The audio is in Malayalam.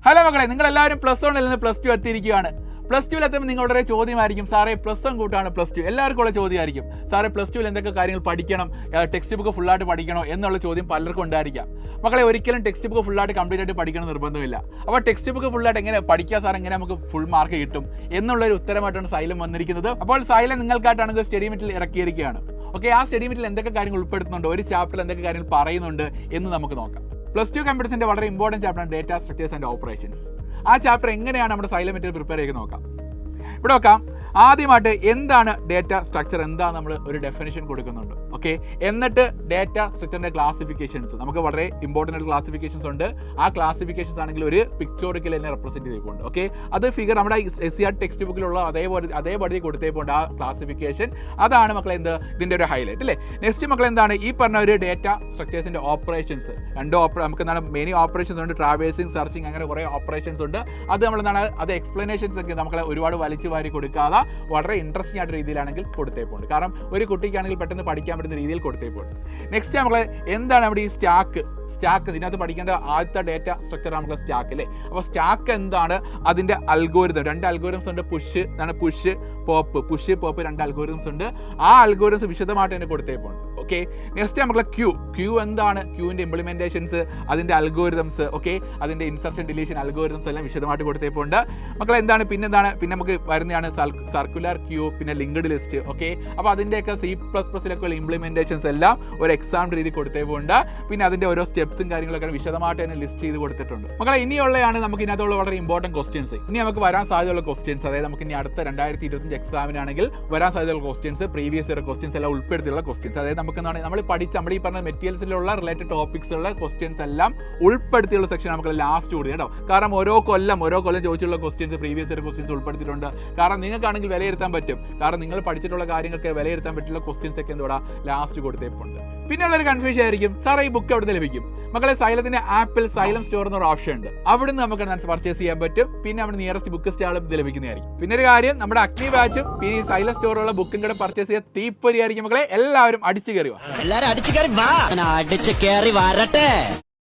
ഹലോ മക്കളെ, നിങ്ങളെല്ലാവരും +1 നിന്ന് +2 എത്തിയിരിക്കുകയാണ്. +2 എത്തുമ്പോൾ നിങ്ങളുടെ ചോദ്യമായിരിക്കും, സാറേ +1 കൂട്ടാണ് +2. എല്ലാവർക്കും ഉള്ള ചോദ്യമായിരിക്കും, സാറേ +2 എന്തൊക്കെ കാര്യങ്ങൾ പഠിക്കണം, ടെക്സ്റ്റ് ബുക്ക് ഫുള്ളായിട്ട് പഠിക്കണോ എന്നുള്ള ചോദ്യം പലർക്കും ഉണ്ടായിരിക്കാം. മക്കളെ, ഒരിക്കലും ടെക്സ്റ്റ് ബുക്ക് ഫുള്ളായിട്ട് കംപ്ലീറ്റ് ആയിട്ട് പഠിക്കണം നിർബന്ധമില്ല. അപ്പോൾ ടെക്സ്റ്റ് ബുക്ക് ഫുള്ളായിട്ട് എങ്ങനെ പഠിക്കുക സാർ, എങ്ങനെ നമുക്ക് ഫുൾ മാർക്ക് കിട്ടും എന്നുള്ളൊരു ഉത്തരമായിട്ടാണ് സൈലം വന്നിരിക്കുന്നത്. അപ്പോൾ സൈലം നിങ്ങൾക്കായിട്ടാണെങ്കിൽ സ്റ്റഡി മെറ്റീരിയൽ ഇറക്കിയിരിക്കുകയാണ്. ഓക്കെ, ആ സ്റ്റഡി മെറ്റീരിയൽ എന്തൊക്കെ കാര്യങ്ങൾ ഉൾപ്പെടുത്തുന്നുണ്ട്, ഒരു ചാപ്റ്ററിൽ എന്തൊക്കെ കാര്യങ്ങൾ പറയുന്നുണ്ട് എന്ന് നമുക്ക് നോക്കാം. +2 കമ്പ്യൂട്ടേഴ്സിന്റെ വളരെ ഇമ്പോർട്ടൻറ്റ് ചാപ്റ്ററാണ് ഡേറ്റ സ്ട്രക്ചേഴ്സ് ആൻഡ് ഓപ്പറേഷൻസ്. ആ ചാപ്റ്റർ എങ്ങനെയാണ് നമ്മുടെ സൈലം മെറ്റീരിയൽ പ്രിപ്പയർ ചെയ്ത് നോക്കാം. ഇവിടെ നോക്കാം, ആദ്യമായിട്ട് എന്താണ് ഡേറ്റ സ്ട്രക്ചർ, എന്താണ് നമ്മൾ ഒരു ഡെഫിനിഷൻ കൊടുക്കുന്നുണ്ട്. ഓക്കെ, എന്നിട്ട് ഡേറ്റ സ്ട്രക്ചറിന്റെ ക്ലാസിഫിക്കേഷൻസ്, നമുക്ക് വളരെ ഇമ്പോർട്ടൻ്റ് ആയിട്ട് ക്ലാസിഫിക്കേഷൻസ് ഉണ്ട്. ആ ക്ലാസിഫിക്കേഷൻസ് ആണെങ്കിൽ ഒരു പിക്ചോറിക്കൽ തന്നെ റെപ്രസെന്റ് ചെയ്തിട്ടുണ്ട്. ഓക്കെ, അത് ഫിഗർ നമ്മുടെ SCR ടെക്സ്റ്റ് ബുക്കിലുള്ള അതേപടി കൊടുത്തേപ്പോണ്ട് ആ ക്ലാസിഫിക്കേഷൻ. അതാണ് മക്കളെ ഇതിന്റെ ഒരു ഹൈലൈറ്റ് അല്ലേ. നെക്സ്റ്റ് മക്കളെ എന്താണ് ഈ പറഞ്ഞ ഒരു ഡേറ്റ സ്ട്രക്ചേഴ്സിന്റെ ഓപ്പറേഷൻസ്. നമുക്ക് എന്താണ് മെയിൻ ഓപ്പറേഷൻസ് ഉണ്ട്, ട്രാവേഴ്സിങ്, സെർച്ചിങ്, അങ്ങനെ കുറേ ഓപ്പറേഷൻസ് ഉണ്ട്. അത് നമ്മൾ എന്താണ് അത് എക്സ്പ്ലനേഷൻസ് ഒക്കെ നമ്മളെ ഒരുപാട് വലിച്ചു വാരി കൊടുക്കാതെ വളരെ ഇൻട്രസ്റ്റിംഗ് ആയിട്ട് രീതിയിലാണെങ്കിൽ കൊടുത്തേപ്പോണ്ട്. കാരണം ഒരു കുട്ടിക്കാണെങ്കിൽ പെട്ടെന്ന് പഠിക്കാൻ പറ്റുന്ന രീതിയിൽ കൊടുത്തേപ്പോണ്ട്. നെക്സ്റ്റ് നമ്മളെ എന്താണ് നമ്മുടെ ഈ സ്റ്റാക്ക് ഇതിനകത്ത് പഠിക്കേണ്ട ആദ്യത്തെ ഡേറ്റ സ്ട്രക്ചർ നമുക്ക് സ്റ്റാക്ക് അല്ലേ. അപ്പോൾ സ്റ്റാക്ക് എന്താണ്, അതിൻ്റെ അൽഗോരിതം, 2 അൽഗോരിതംസ് ഉണ്ട്. പുഷ് പോപ്പ് 2 അൽഗോരിതംസ് ഉണ്ട്. ആ അൽഗോരിതംസ് വിശദമായിട്ട് തന്നെ കൊടുത്തേപ്പോണ്ട്. ഓക്കെ, നെക്സ്റ്റ് നമുക്ക് ക്യൂ എന്താണ്, ക്യൂവിൻ്റെ ഇംപ്ലിമെൻറ്റേഷൻസ്, അതിൻ്റെ അൽഗോരിതംസ്, ഓക്കെ, അതിൻ്റെ ഇൻസർഷൻ ഡിലീഷൻ അൽഗോരിതംസ് എല്ലാം വിശദമായിട്ട് കൊടുത്തേപ്പോണ്ട്. മക്കളെ പിന്നെ നമുക്ക് വരുന്നതാണ് സർക്കുലർ ക്യൂ, പിന്നെ ലിങ്ക്ഡ് ലിസ്റ്റ്. ഓക്കെ, അപ്പോൾ അതിൻ്റെയൊക്കെ C++ലൊക്കെ ഇംപ്ലിമെൻറ്റേഷൻസ് എല്ലാം ഒരു എക്സാം രീതി കൊടുത്തേപ്പോണ്ട്. പിന്നെ അതിൻ്റെ ഓരോ സ്റ്റെപ്സും കാര്യങ്ങളൊക്കെ വിശദമായിട്ട് തന്നെ ലിസ്റ്റ് ചെയ്ത് കൊടുത്തിട്ടുണ്ട്. മക്കളെ, ഇനിയുള്ളതാണ് നമുക്ക് ഇതിനകത്തുള്ള വളരെ ഇമ്പോർട്ടൻറ്റ് ക്വസ്റ്റ്യൻസ്. ഇനി നമുക്ക് വരാൻ സാധ്യതയുള്ള ക്വസ്റ്റ്യൻസ്, അതായത് നമുക്ക് ഇനി അടുത്ത 2025 എക്സാമിനാണെങ്കിൽ വരാൻ സാധ്യതയുള്ള ക്വസ്റ്റ്യൻസ്, പ്രീവിയസ് ഇയർ ക്വസ്റ്റ്യൻസ് എല്ലാം ഉൾപ്പെടുത്തിയുള്ള ക്വസ്റ്റ്യൻസ്. അതായത് നമുക്ക് നമ്മൾ ഈ പറഞ്ഞ മെറ്റീരിയൽസിലുള്ള റിലേറ്റഡ് ടോപ്പിക്സുള്ള ക്വസ്റ്റ്യൻസ് എല്ലാം ഉൾപ്പെടുത്തിയുള്ള സെക്ഷൻ നമുക്ക് ലാസ്റ്റ് കൊടുക്കും കേട്ടോ. കാരണം ഓരോ കൊല്ലം ചോദിച്ചുള്ള ക്വസ്റ്റ്യൻസ്, പ്രീവിയസ് ഇയർ ക്വസ്റ്റ്യൻസ് ഉൾപ്പെടുത്തിയിട്ടുണ്ട്. കാരണം നിങ്ങൾക്കാണെങ്കിൽ വിലയിരുത്താൻ പറ്റും. കാരണം നിങ്ങൾ പഠിച്ചിട്ടുള്ള കാര്യങ്ങൾക്ക് വിലയിരുത്താൻ പറ്റുള്ള ക്വസ്റ്റ്യൻസ് ഒക്കെ എന്താ ലാസ്റ്റ് കൊടുത്തേപ്പുണ്ട്. പിന്നെയുള്ളൊരു കൺഫ്യൂഷൻ ആയിരിക്കും, സാറേ ഈ ബുക്ക് എവിടെ നിന്ന് ലഭിക്കും. മക്കളെ, സൈലത്തിന്റെ ആപ്പിൽ സൈലം സ്റ്റോർ എന്നൊരു ഓപ്ഷൻ ഉണ്ട്. അവിടുന്ന് നമുക്ക് പർച്ചേസ് ചെയ്യാൻ പറ്റും. പിന്നെ നമ്മുടെ നിയറസ്റ്റ് ബുക്ക് സ്റ്റാളും ഇത് ലഭിക്കുന്നതായിരിക്കും. പിന്നെ ഒരു കാര്യം, നമ്മുടെ അഗ്നി ബാച്ചും പിന്നെ ഈ സൈലം സ്റ്റോറുള്ള ബുക്കും കൂടെ പർച്ചേസ് ചെയ്യാൻ തീപ്പൊരി ആയിരിക്കും. മക്കളെ, എല്ലാവരും അടിച്ചു കയറി വാ.